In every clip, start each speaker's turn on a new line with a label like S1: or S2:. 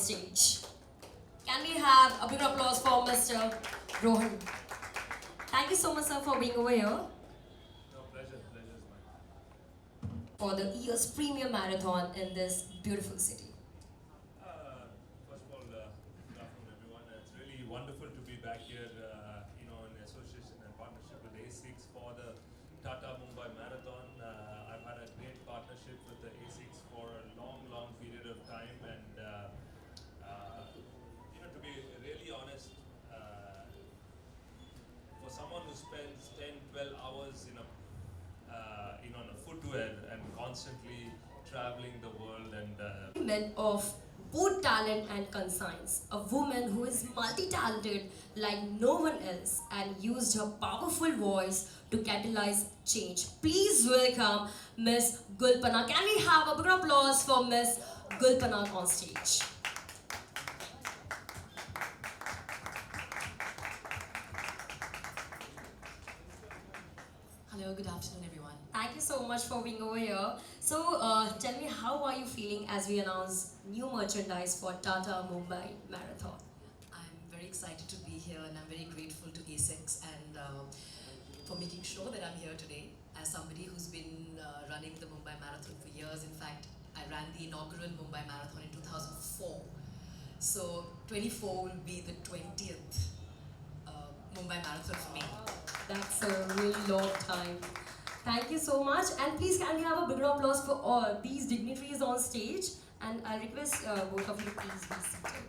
S1: stage. Can we have a big applause for Mr. Rohan? Thank you so much, sir, for being over here.
S2: No, pleasure is mine.
S1: For the year's premier marathon in this beautiful city.
S2: First of all, good afternoon everyone. It's really wonderful to be back here, in association and partnership with A6 for the Tata Mumbai Marathon. I've had a great partnership with the A6 for a long period of time, and to be really honest, for someone who spends 10, 12 hours on a footwear and constantly traveling the world and
S1: Men of both talent and conscience, a woman who is multi-talented like no one else and used her powerful voice to catalyze change. Please welcome Miss Gul Panag. Can we have a big applause for Miss Gul Panag on stage?
S3: Hello, good afternoon everyone.
S1: Thank you so much for being over here. So, tell me, how are you feeling as we announce new merchandise for Tata Mumbai Marathon?
S3: I'm very excited to be here and I'm very grateful to A6 and for making sure that I'm here today as somebody who's been running the Mumbai Marathon for years. In fact, I ran the inaugural Mumbai Marathon in 2004. So 24 will be the 20th Mumbai Marathon for me.
S1: That's a really long time. Thank you so much, and please can we have a bigger applause for all these dignitaries on stage, and I'll request both of you please be seated.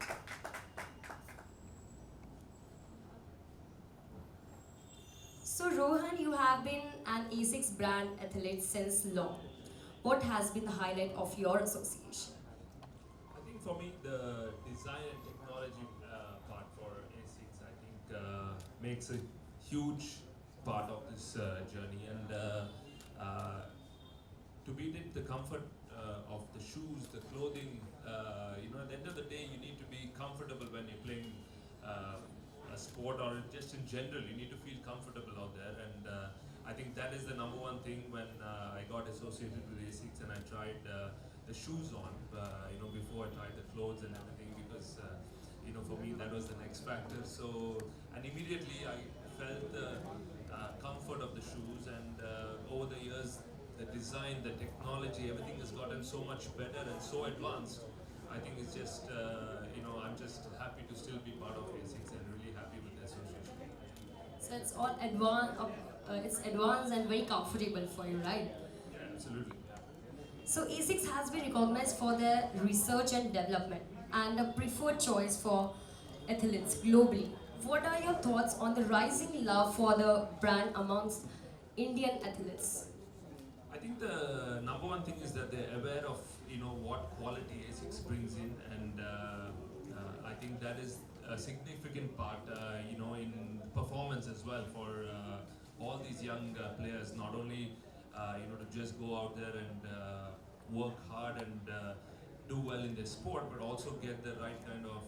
S1: So Rohan, you have been an A6 brand athlete since long. What has been the highlight of your association?
S2: I think for me the design and technology part for A6 I think makes a huge part of this journey, and to beat it, the comfort of the shoes, the clothing, at the end of the day you need to be comfortable when you're playing a sport or just in general, you need to feel comfortable out there, and I think that is the number one thing when I got associated with A6 and I tried the shoes on, before I tried the clothes and everything, because for me that was the next factor. So, and immediately I felt the comfort of the shoes, and over the years the design, the technology, everything has gotten so much better and so advanced. I think it's just, I'm just happy to still be part of A6 and really happy with the association.
S1: So it's all advanced, it's advanced and very comfortable for you, right?
S2: Yeah, absolutely.
S1: So A6 has been recognized for their research and development and a preferred choice for athletes globally. What are your thoughts on the rising love for the brand amongst Indian athletes?
S2: I think the number one thing is that they're aware of what quality A6 brings in, and I think that is a significant part in performance as well for all these young players. Not only to just go out there and work hard and do well in their sport, but also get the right kind of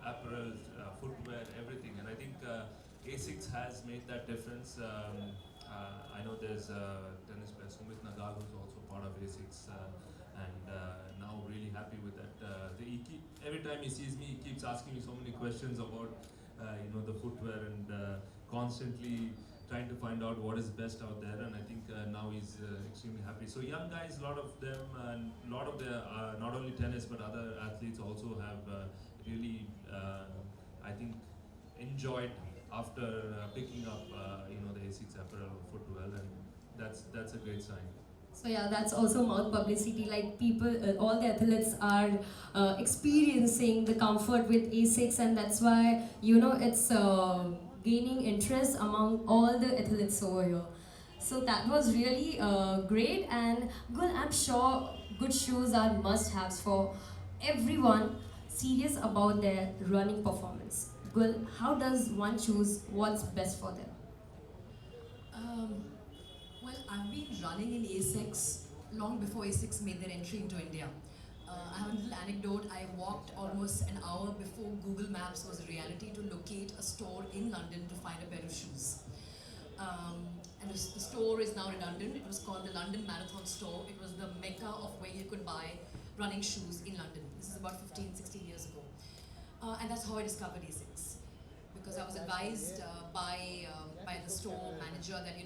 S2: apparel, footwear, everything. And I think A6 has made that difference. I know there's tennis player Sumit Nagal who's also part of A6, and now really happy with that. Every time he sees me, he keeps asking me so many questions about the footwear, and constantly trying to find out what is best out there. And I think now he's extremely happy. So young guys, a lot of them, and a lot of the not only tennis but other athletes also have really, I think, enjoyed after picking up the A6 Apparel footwear, and that's a great sign.
S1: So yeah, that's also mouth publicity. Like people, all the athletes are experiencing the comfort with A6, and that's why it's gaining interest among all the athletes over here. So that was really great. And Gul, I'm sure good shoes are must-haves for everyone serious about their running performance. Gul, how does one choose what's best for them?
S3: Well, I've been running in A6 long before A6 made their entry into India. I have a little anecdote. I walked almost an hour before Google Maps was a reality to locate a store in London to find a pair of shoes. And the store is now redundant. It was called the London Marathon Store. It was the mecca of where you could buy running shoes in London. This is about 15, 16 years ago. And that's how I discovered ASICS. Because I was advised by the store manager that,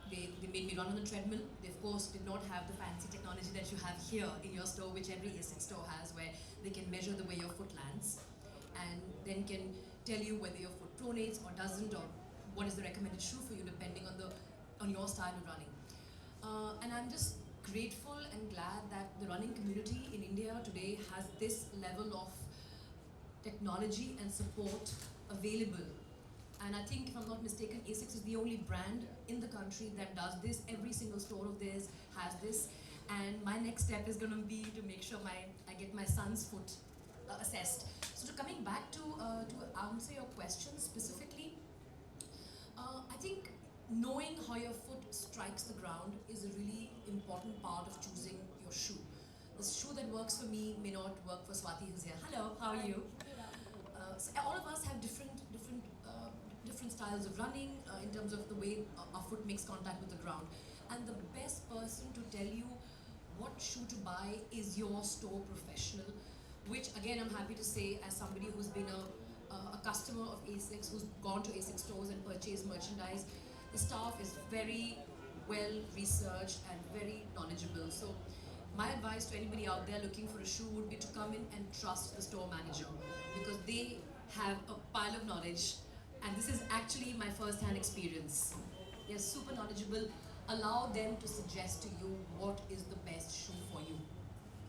S3: they made me run on a treadmill. They, of course, did not have the fancy technology that you have here in your store, which every ASIC store has, where they can measure the way your foot lands and then can tell you whether your foot pronates or doesn't, or what is the recommended shoe for you depending on your style of running. And I'm just grateful and glad that the running community in India today has this level of technology and support available. And I think, if I'm not mistaken, ASICS is the only brand in the country that does this. Every single store of theirs has this. And my next step is going to be to make sure I get my son's foot assessed. So, coming back to answer your question specifically, I think knowing how your foot strikes the ground is a really important part of choosing your shoe. The shoe that works for me may not work for Swati, who's here. Hello, how are you? So all of us have different styles of running in terms of the way our foot makes contact with the ground. And the best person to tell you what shoe to buy is your store professional, which again I'm happy to say, as somebody who's been a customer of ASICS, who's gone to ASICS stores and purchased merchandise, the staff is very well researched and very knowledgeable. So my advice to anybody out there looking for a shoe would be to come in and trust the store manager, because they have a pile of knowledge, and this is actually my first-hand experience. They're super knowledgeable. Allow them to suggest to you what is the best shoe for you.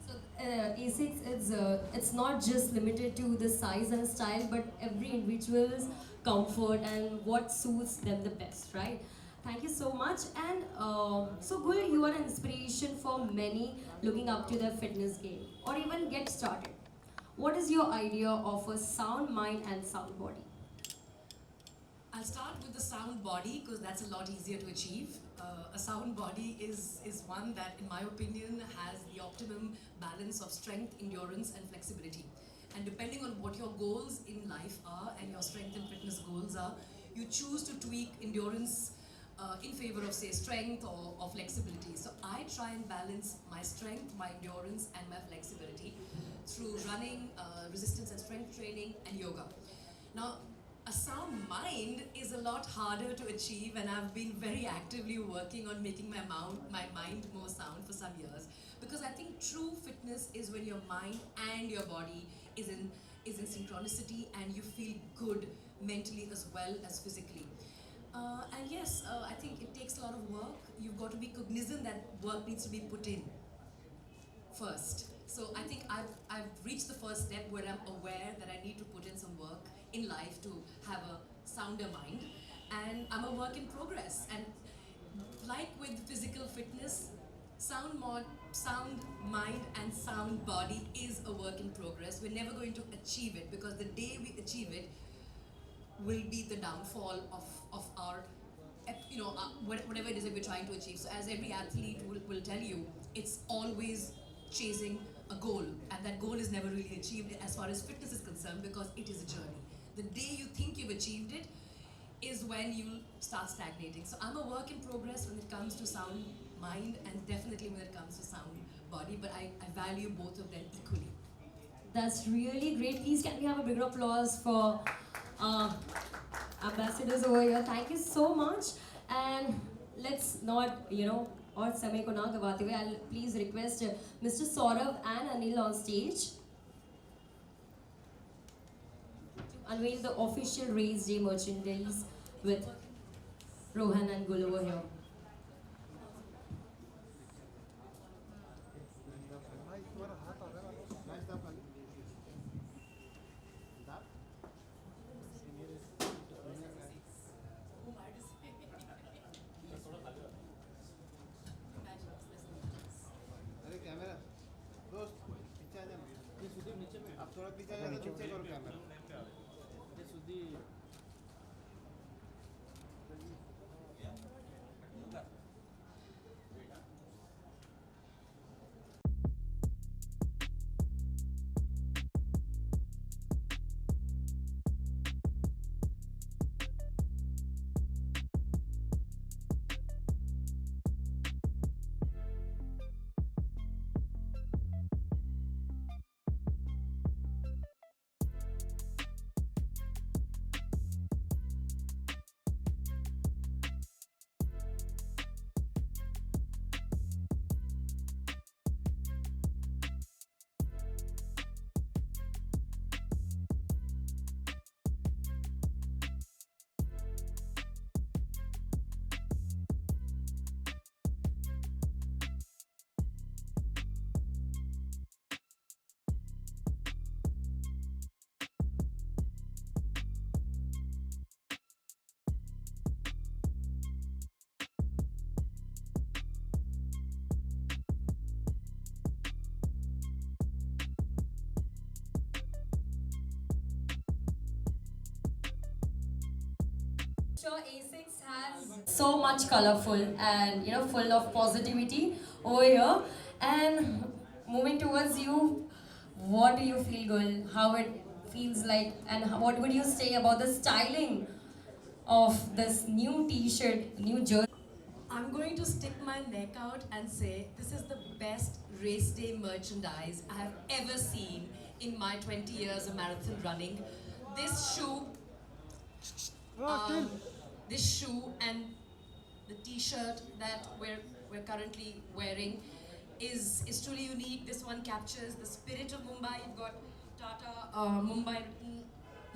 S1: So ASICS, it's not just limited to the size and style, but every individual's comfort and what suits them the best, right? Thank you so much. And so Gul, you are an inspiration for many looking up to their fitness game or even get started. What is your idea of a sound mind and sound body?
S3: I'll start with the sound body because that's a lot easier to achieve. A sound body is one that, in my opinion, has the optimum balance of strength, endurance, and flexibility. And depending on what your goals in life are and your strength and fitness goals are, you choose to tweak endurance in favor of, say, strength or flexibility. So I try and balance my strength, my endurance, and my flexibility through running, resistance and strength training, and yoga. Now, a sound mind is a lot harder to achieve, and I've been very actively working on making my mind more sound for some years, because I think true fitness is when your mind and your body is in synchronicity and you feel good mentally as well as physically. And yes, I think it takes a lot of work. You've got to be cognizant that work needs to be put in first. So I think I've reached the first step where I'm aware that I need to put in some work in life to have a sounder mind, and I'm a work in progress. And like with physical fitness, sound mind and sound body is a work in progress. We're never going to achieve it, because the day we achieve it will be the downfall of our, whatever it is that we're trying to achieve. So as every athlete will tell you, it's always chasing a goal, and that goal is never really achieved as far as fitness is concerned, because it is a journey. The day you think you've achieved it is when you start stagnating. So I'm a work in progress when it comes to sound mind, and definitely when it comes to sound body, but I value both of them equally.
S1: That's really great. Please, can we have a bigger applause for ambassadors over here? Thank you so much. And let's not, और समय को ना गवाते हुए, I'll please request Mr. Saurav and Anil on stage to unveil the official race day merchandise with Rohan and Gul over here.
S4: अरे camera दोस्त पीछे आ जाना ये सुधीर नीचे में आप थोड़ा पीछे आ जाना नीचे करो कैमरा ये Sudhir
S1: Sure, A6 has so much colorful and full of positivity over here. And moving towards you, what do you feel, Gul? How it feels like, and what would you say about the styling of this new T-shirt, new jersey?
S3: I'm going to stick my neck out and say this is the best race day merchandise I have ever seen in my 20 years of marathon running. This shoe, um, this shoe and the t-shirt that we're currently wearing is truly unique. This one captures the spirit of Mumbai. You've got Tata Mumbai written,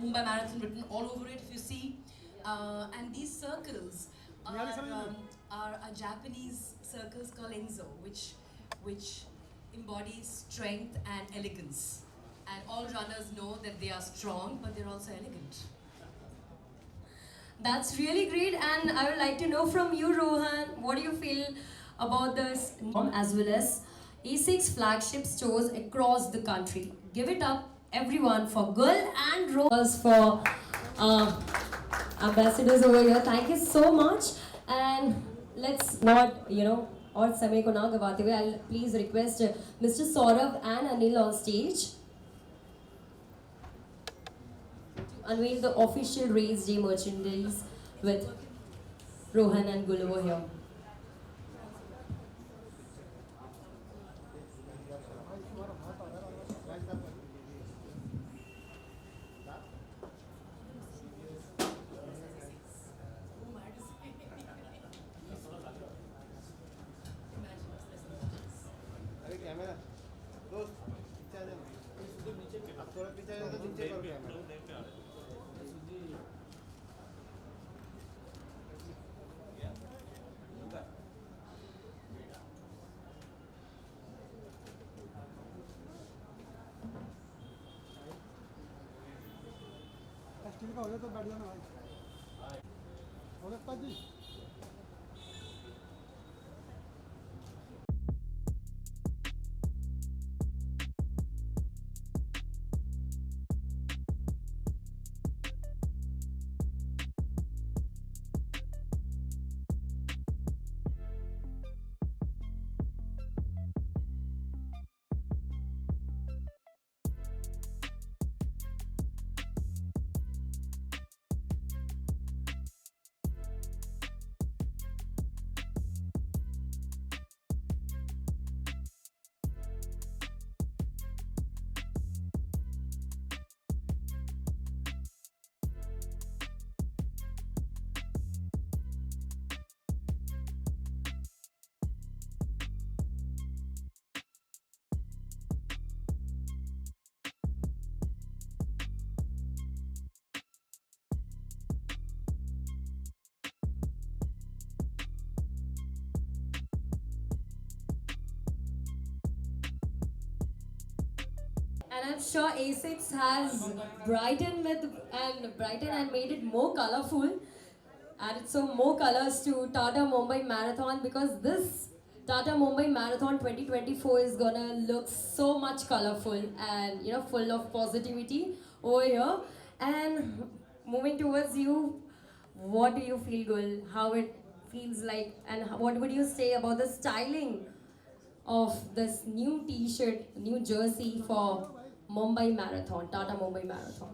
S3: Mumbai Marathon written all over it if you see. And these circles are a Japanese circles called Enzo, which embodies strength and elegance. And all runners know that they are strong, but they're also elegant.
S1: That's really great, and I would like to know from you, Rohan, what do you feel about this as well as A6 flagship stores across the country? Give it up, everyone, for Gul and Rose for ambassadors over here. Thank you so much, and let's not और समय को ना गवाते हुए I'll please request Mr. Saurav and Anil on stage unveil the official race day merchandise with Rohan and Gul over here.
S4: अरे camera दोस्त पीछे आ जाना आप थोड़ा पीछे आ जाओ तो नीचे करो कैमरा स्टील का हो जाए तो बैठ जाना भाई हो सकता जी
S1: And I'm sure A6 has brightened and made it more colorful. Added some more colors to Tata Mumbai Marathon because this Tata Mumbai Marathon 2024 is gonna look so much colorful and full of positivity over here. And moving towards you, what do you feel, Gul? How it feels like, and what would you say about the styling of this new T-shirt, new jersey for Mumbai Marathon, Tata Mumbai Marathon?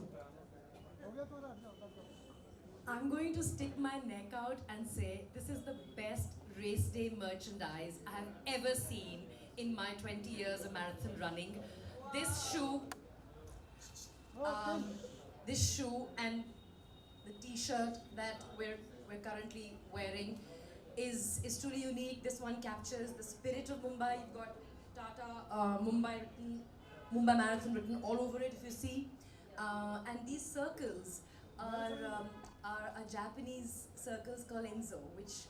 S3: I'm going to stick my neck out and say this is the best race day merchandise I have ever seen in my 20 years of marathon running. This shoe, um, this shoe and the t-shirt that we're currently wearing is truly unique. This one captures the spirit of Mumbai. You've got Tata Mumbai written, Mumbai Marathon written all over it if you see. And these circles are a Japanese circles called Enzo, which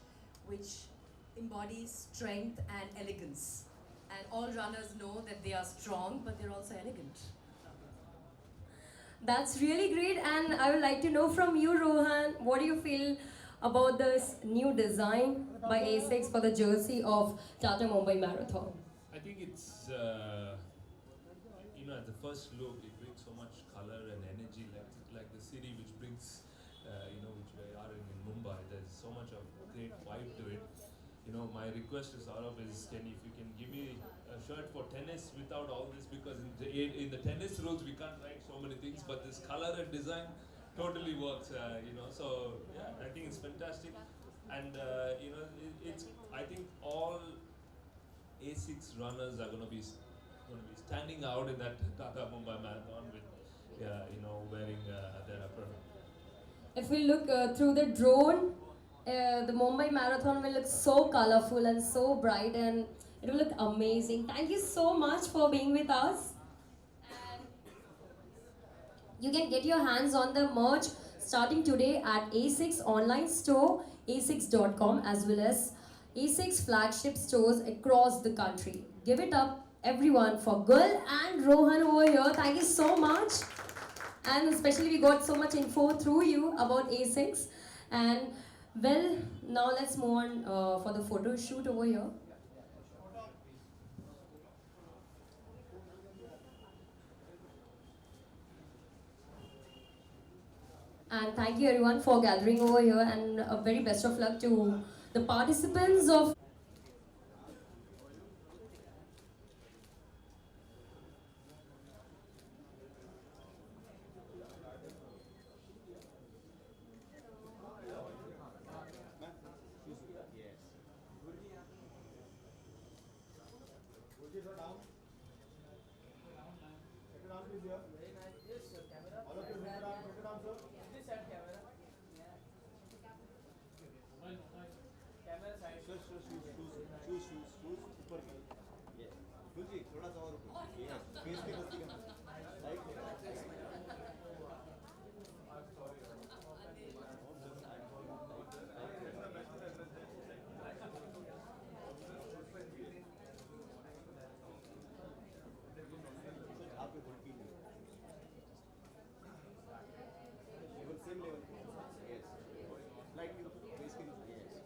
S3: embodies strength and elegance. And all runners know that they are strong, but they're also elegant.
S1: That's really great, and I would like to know from you, Rohan, what do you feel about this new design by A6 for the jersey of Tata Mumbai Marathon?
S2: I think it's, at the first look, it brings so much color and energy, like the city which brings, which we are in so much of great vibe to it. You know, my request to Saurabh is, if you can give me a shirt for tennis without all this, because in the tennis rules we can't write so many things, but this color and design totally works. You know, so yeah, I think it's fantastic, and you know, it's I think all A6 runners are going to be standing out in that Tata Mumbai marathon with, you know, wearing their apparel.
S1: If we look through the drone, the Mumbai Marathon will look so colorful and so bright, and it will look amazing. Thank you so much for being with us. And you can get your hands on the merch starting today at A6 online store, a6.com, as well as A6 flagship stores across the country. Give it up, everyone, for Gul and Rohan over here. Thank you so much. And especially we got so much info through you about A6. And well, now let's move on for the photo shoot over here. And thank you everyone for gathering over here, and a very best of luck to the participants of
S4: Very nice. Yes, sir. Camera. All of you, put it down, sir. This side camera. Camera side. Sir, shoes. ऊपर की. Yes. गुलजी, थोड़ा सा और ऊपर. Yes. Face के बस्ती का. Right. आप भी भटकी नहीं. Level same level. Yes. Like you. Face के नीचे. Yes.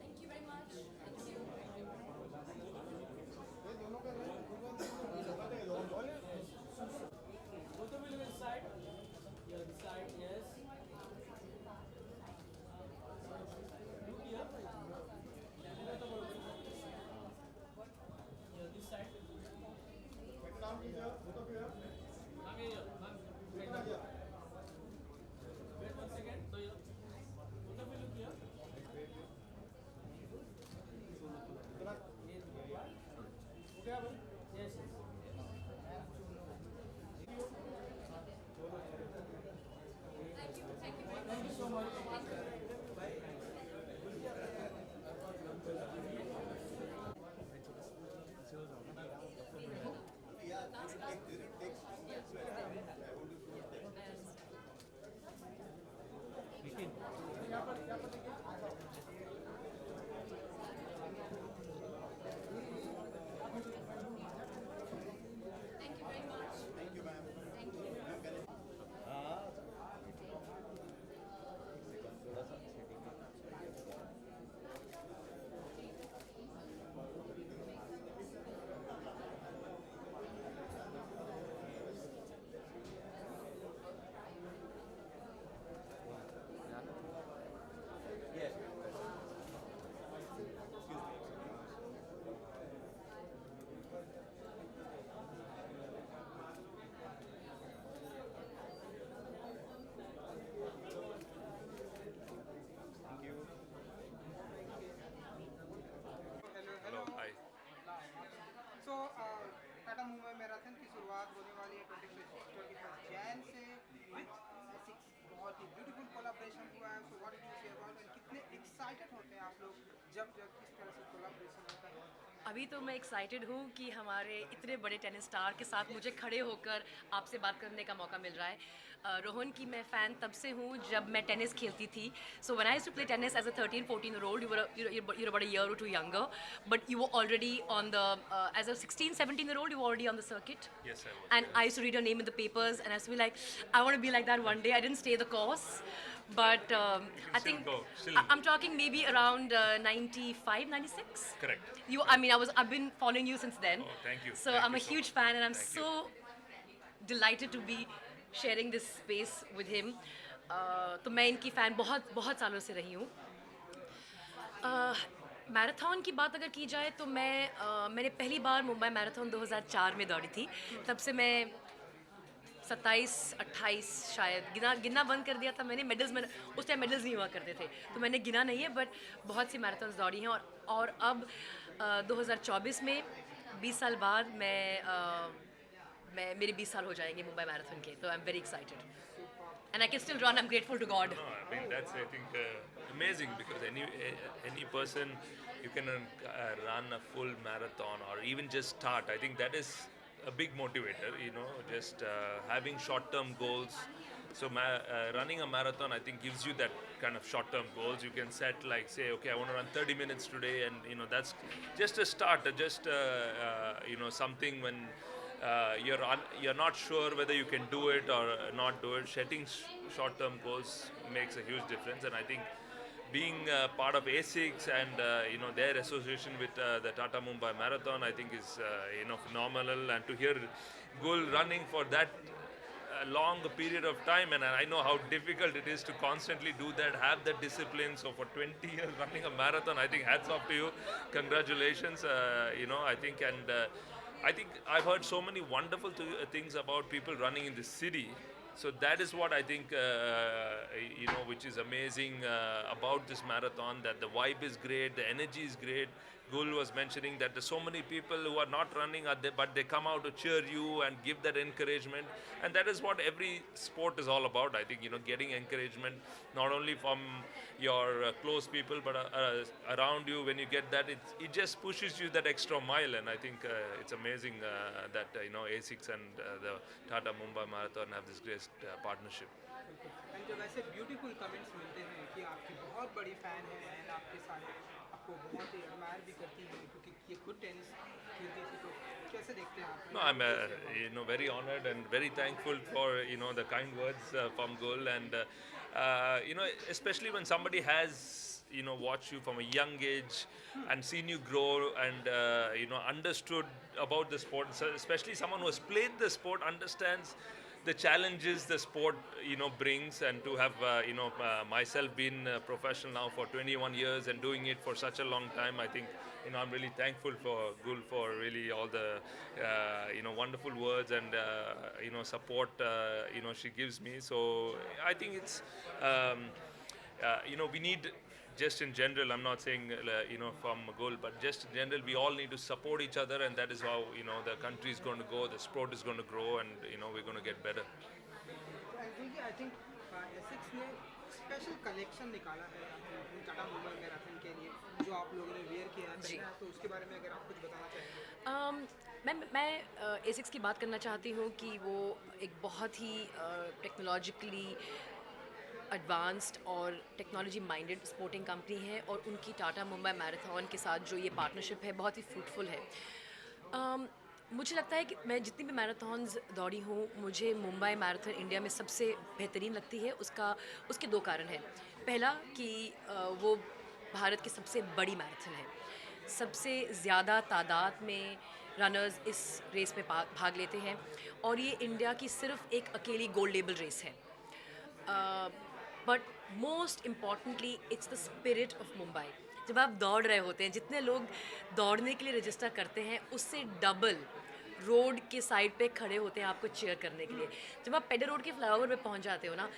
S3: Thank you very much. Thank you.
S4: दोनों का
S5: Both of you will side. Yeah, this side, yes. Look here. Yeah, this side.
S4: Put down here. Both of you.
S5: Ma'am, here. Ma'am,
S4: Wait down here.
S5: wait 1 second. So, yeah. Both of you look here.
S4: क्या बोल?
S5: Yes, yes. Thank you so much.
S4: Yeah, take.
S3: Thank you very much.
S4: Thank you, ma'am.
S3: Thank you.
S4: थोड़ा सा setting. Yes. Excuse me. Thank you.
S6: Hello
S2: Hi.
S6: So Tata Mumbai marathon की शुरुआत होने वाली है 25 जैन से विद सिक्स. बहुत ही ब्यूटीफुल कोलैबोरेशन हुआ है. So what do you say about and कितने एक्साइटेड होते हैं आप लोग जब किस तरह से कोलैबोरेशन होता है?
S3: अभी तो मैं एक्साइटेड हूँ कि हमारे इतने बड़े टेनिस स्टार के साथ मुझे खड़े होकर आपसे बात करने का मौका मिल रहा है. रोहन की मैं फ़ैन तब से हूँ जब मैं टेनिस खेलती थी. So when I used to play tennis as a 13-14-year-old, you're about a year or two younger, but you were already on the as a 16-17-year-old, you were already on the circuit.
S2: Yes, I was.
S3: And I used to read your name in the papers, and I used to be like, I want to be like that one day. I didn't stay the course,
S7: But I
S2: still
S7: think
S2: go, still.
S7: I'm talking maybe around 95, 96.
S2: Correct.
S7: I've been following you since then.
S2: Oh, thank you.
S7: So
S2: Thank
S7: I'm
S2: you
S7: a
S2: so
S7: huge
S2: much.
S7: fan, and I'm
S2: Thank you.
S7: so delighted to be sharing this space with him. तो मैं इनकी fan बहुत बहुत सालों से रही हूँ. Marathon की बात अगर की जाए तो मैंने पहली बार मुंबई मैराथन 2004 में दौड़ी थी. तब से मैं 27-28 शायद गिना गिनना बंद कर दिया था मैंने. में उस टाइम मेडल्स नहीं हुआ करते थे, तो मैंने गिना नहीं है, बट बहुत सी मैराथन्स दौड़ी हैं. और अब 2024 में 20 साल बाद मैं मेरे 20 साल हो जाएंगे मुंबई मैराथन के, तो I am very excited and I can still run. I am grateful to God.
S2: No, I mean that's, I think, amazing, because any person, you can run a full marathon or even just start. I think that is a big motivator. Just having short-term goals. So running a marathon, I think, gives you that kind of short-term goals. You can set, like, say, okay, I want to run 30 minutes today, and that's just a start. Just something when you're not sure whether you can do it or not do it. Setting short-term goals makes a huge difference, and I think being part of ASICS and their association with the Tata Mumbai Marathon, I think is phenomenal. And to hear Gul running for that long period of time, and I know how difficult it is to constantly do that, have that discipline. So for 20 years running a marathon, I think hats off to you. Congratulations. I think, and I think I've heard so many wonderful things about people running in the city. So that is what I think, which is amazing about this marathon, that the vibe is great, the energy is great. Gul was mentioning that there's so many people who are not running, but they come out to cheer you and give that encouragement. And that is what every sport is all about. I think, getting encouragement, not only from your close people, but around you. When you get that, it just pushes you that extra mile. And I think it's amazing that, ASICS and the Tata Mumbai Marathon have this great partnership.
S6: And जब ऐसे beautiful comments मिलते हैं कि आपकी बहुत बड़ी fan है and आपके सारे आपको बहुत ही एडमायर भी करती है क्योंकि ये खुद टेनिस खेलती थी, तो कैसे देखते हैं आप?
S2: No, I'm very honored and very thankful for the kind words from Gul, and especially when somebody has watched you from a young age and seen you grow and understood about the sport. So especially someone who has played the sport understands the challenges the sport brings, and to have myself been professional now for 21 years and doing it for such a long time, I think I'm really thankful for Gul for really all the wonderful words and support she gives me. So I think it's we need, just in general, I'm not saying from Gul, but just in general, we all need to support each other, and that is how the country is going to go, the sport is going to grow, and we're going to get better.
S6: I think Asics ने special collection निकाला है Tata Mumbai marathon के लिए, जो आप लोगों ने where किया है पहना है, तो उसके बारे में अगर आप कुछ बताना चाहेंगे.
S7: मैं एसिक्स की बात करना चाहती हूँ कि वो एक बहुत ही टेक्नोलॉजिकली एडवांस्ड और टेक्नोलॉजी माइंडेड स्पोर्टिंग कंपनी है, और उनकी टाटा मुंबई मैराथन के साथ जो ये पार्टनरशिप है बहुत ही फ्रूटफुल है. मुझे लगता है कि मैं जितनी भी मैराथन्स दौड़ी हूँ, मुझे मुंबई मैराथन इंडिया में सबसे बेहतरीन लगती है. उसके दो कारण हैं. पहला कि वो भारत की सबसे बड़ी मैराथन है. सबसे ज़्यादा तादाद में रनर्स इस रेस में भाग लेते हैं, और ये इंडिया की सिर्फ एक अकेली गोल्ड लेबल रेस है. But most importantly it's the spirit of Mumbai. जब आप दौड़ रहे होते हैं, जितने लोग दौड़ने के लिए रजिस्टर करते हैं, उससे डबल रोड के साइड पे खड़े होते हैं आपको चीयर करने के लिए. जब आप पेडर रोड के फ्लाईओवर पे पहुंच जाते हो ना,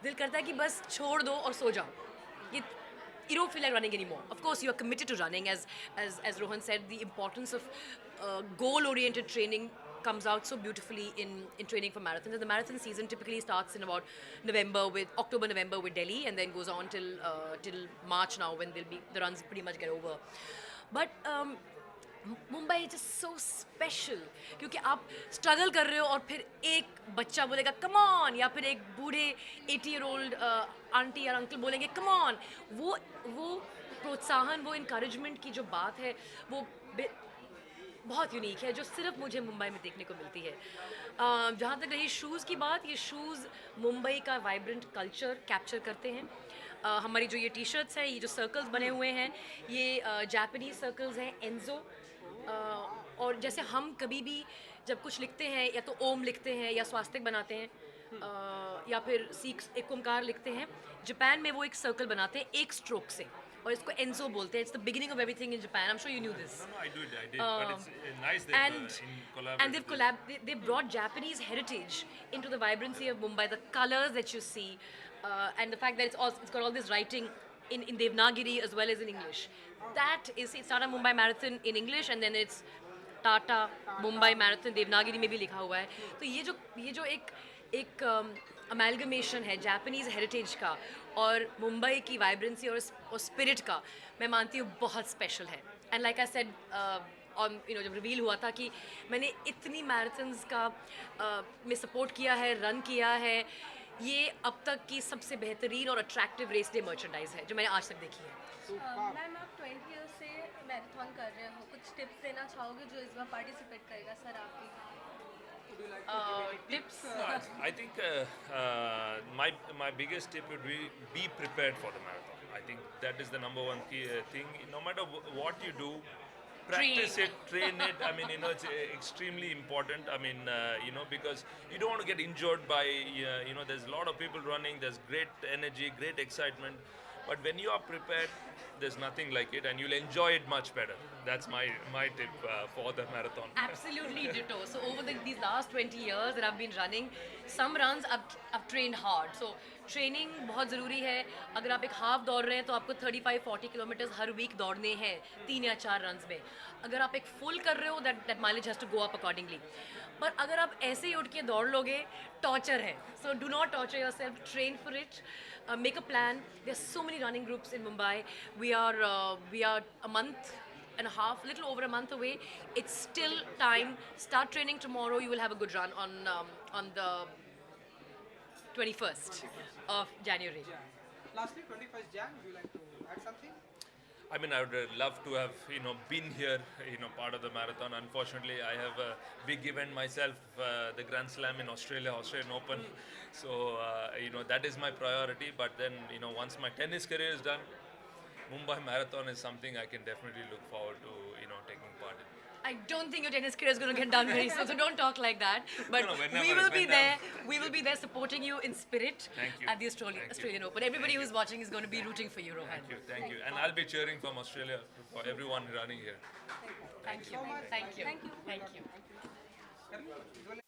S7: दिल करता है कि बस छोड़ दो और सो जाओ. You don't feel like running anymore. Of course, you are committed to running, as Rohan said. The importance of goal-oriented training comes out so beautifully in training for marathons. And the marathon season typically starts in about October, November with Delhi, and then goes on till March now, when the runs pretty much get over. But Mumbai is so special, क्योंकि आप struggle कर रहे हो और फिर एक बच्चा बोलेगा कम ऑन, या फिर एक बूढ़े 80-year-old आंटी या अंकल बोलेंगे कम ऑन. वो प्रोत्साहन, वो इनकरेजमेंट की जो बात है, बहुत यूनिक है, जो सिर्फ मुझे मुंबई में देखने को मिलती है। जहाँ तक रही शूज़ की बात, ये शूज़ मुंबई का वाइब्रेंट कल्चर कैप्चर करते हैं। हमारी जो ये टी शर्ट्स हैं, ये जो सर्कल्स बने हुए हैं, ये जापानीज सर्कल्स हैं, एंजो। और जैसे हम कभी भी जब कुछ लिखते हैं, या तो ओम लिखते हैं या स्वास्तिक बनाते हैं, या फिर सीख एक ओमकार लिखते हैं, जापान में वो एक सर्कल बनाते हैं एक स्ट्रोक से, और इसको एंजो बोलते हैं। It's the beginning of everything in Japan. I am sure you new this.
S2: No, I did, but it's nice that
S7: and
S2: in
S7: and
S2: collaboration.
S7: they brought Japanese heritage into the vibrancy of Mumbai. The colors that you see, and the fact that it's got all this writing in Devanagari as well as in English. That is, it's Tata Mumbai Marathon in English, and then it's Tata Mumbai Marathon Devanagari में भी लिखा हुआ है. तो ये जो एक amalgamation है जापानीज़ हेरिटेज का और मुंबई की वाइब्रेंसी और स्पिरिट का, मैं मानती हूँ बहुत स्पेशल है. एंड लाइक आई सेड, और जब रिवील हुआ था कि मैंने इतनी मैराथन्स का में सपोर्ट किया है, रन किया है, ये अब तक की सबसे बेहतरीन और अट्रैक्टिव रेस डे मर्चेंडाइज है जो मैंने आज तक देखी है.
S8: मैम, आप 20 ईयर्स से मैराथन कर रहे हो, कुछ टिप्स देना चाहोगे जो इस बार पार्टिसिपेट करेगा सर आपकी?
S7: Tips?
S2: I think my biggest tip would be prepared for the marathon. I think that is the number one key thing. No matter what you do, practice it, train it. I mean, it's extremely important. I mean, because you don't want to get injured by, there's a lot of people running. There's great energy, great excitement. But when you are prepared, there's nothing like it, and you'll enjoy it much better. That's my tip for the marathon.
S7: Absolutely ditto. So over these last 20 years that I've been running, some runs I've trained hard. So training बहुत ज़रूरी है. अगर आप एक half दौड़ रहे हैं तो आपको 35-40 किलोमीटर्स हर वीक दौड़ने हैं 3 या 4 रन्स में. अगर आप एक फुल कर रहे हो, that mileage has to go up accordingly. पर अगर आप ऐसे ही उठ के दौड़ लोगे, टॉर्चर है. So do not torture your self, train for it. Make a plan. There's so many running groups in Mumbai. We are a month and a half, little over a month away. It's still time. Start training tomorrow. You will have a good run on the 21st of January.
S6: Lastly, 21st Jan, would you like to add something?
S2: I mean, I would love to have, been here, part of the marathon. Unfortunately, I have a big event myself, the Grand Slam in Australia, Australian Open. So, that is my priority. But then, once my tennis career is done, Mumbai Marathon is something I can definitely look forward to, taking part in.
S7: I don't think your tennis career is going to get done very soon, so don't talk like that. But
S2: No, whenever,
S7: we will be
S2: whenever.
S7: there. We will be there supporting you in spirit
S2: Thank you.
S7: at the Australian Open. Everybody
S2: Thank
S7: who's watching is going to be rooting for you, Rohan.
S2: Thank you. And I'll be cheering from Australia for everyone running here.
S7: Thank you.
S8: Thank you.
S7: Thank you.
S8: Thank you.
S7: Thank you.
S6: Karan,